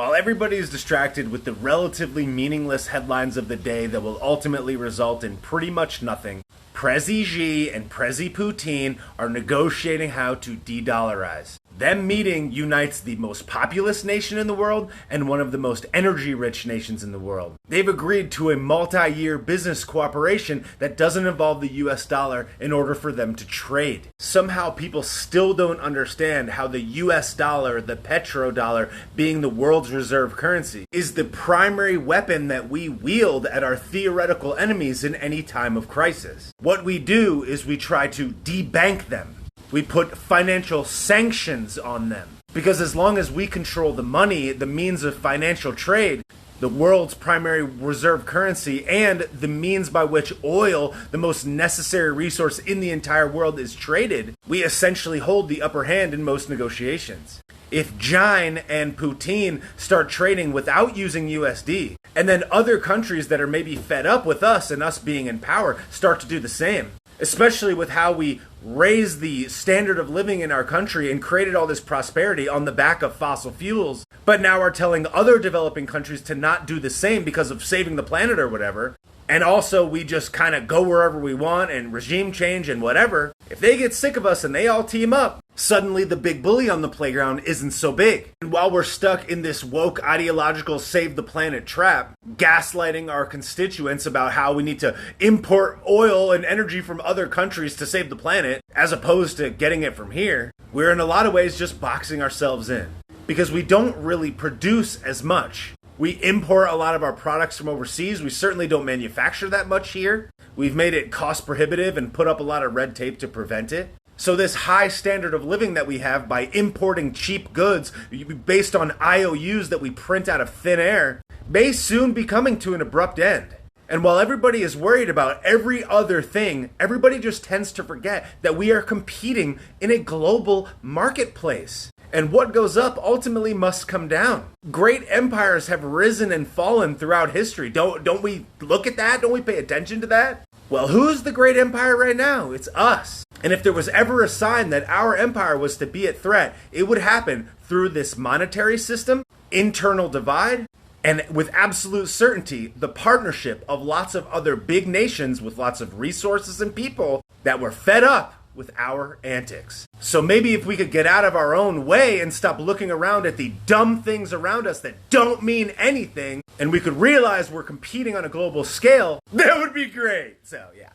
While everybody is distracted with the relatively meaningless headlines of the day that will ultimately result in pretty much nothing, Prezi Xi and Prezi Putin are negotiating how to de-dollarize. Them meeting unites the most populous nation in the world and one of the most energy-rich nations in the world. They've agreed to a multi-year business cooperation that doesn't involve the US dollar in order for them to trade. Somehow people still don't understand how the US dollar, the petrodollar, being the world's reserve currency, is the primary weapon that we wield at our theoretical enemies in any time of crisis. What we do is we try to debank them. We put financial sanctions on them. Because as long as we control the money, the means of financial trade, the world's primary reserve currency, and the means by which oil, the most necessary resource in the entire world, is traded, we essentially hold the upper hand in most negotiations. If China and Putin start trading without using USD, and then other countries that are maybe fed up with us and us being in power start to do the same, especially with how we raised the standard of living in our country and created all this prosperity on the back of fossil fuels, but now are telling other developing countries to not do the same because of saving the planet or whatever, and also we just kind of go wherever we want and regime change and whatever. If they get sick of us and they all team up, suddenly the big bully on the playground isn't so big. And while we're stuck in this woke ideological save the planet trap, gaslighting our constituents about how we need to import oil and energy from other countries to save the planet, as opposed to getting it from here, we're in a lot of ways just boxing ourselves in. Because we don't really produce as much. We import a lot of our products from overseas. We certainly don't manufacture that much here. We've made it cost prohibitive and put up a lot of red tape to prevent it. So this high standard of living that we have by importing cheap goods based on IOUs that we print out of thin air may soon be coming to an abrupt end. And while everybody is worried about every other thing, everybody just tends to forget that we are competing in a global marketplace. And what goes up ultimately must come down. Great empires have risen and fallen throughout history. Don't we look at that? Don't we pay attention to that? Well, who's the great empire right now? It's us. And if there was ever a sign that our empire was to be at threat, it would happen through this monetary system, internal divide, and with absolute certainty, the partnership of lots of other big nations with lots of resources and people that were fed up with our antics. So maybe if we could get out of our own way and stop looking around at the dumb things around us that don't mean anything, and we could realize we're competing on a global scale, that would be great. So yeah.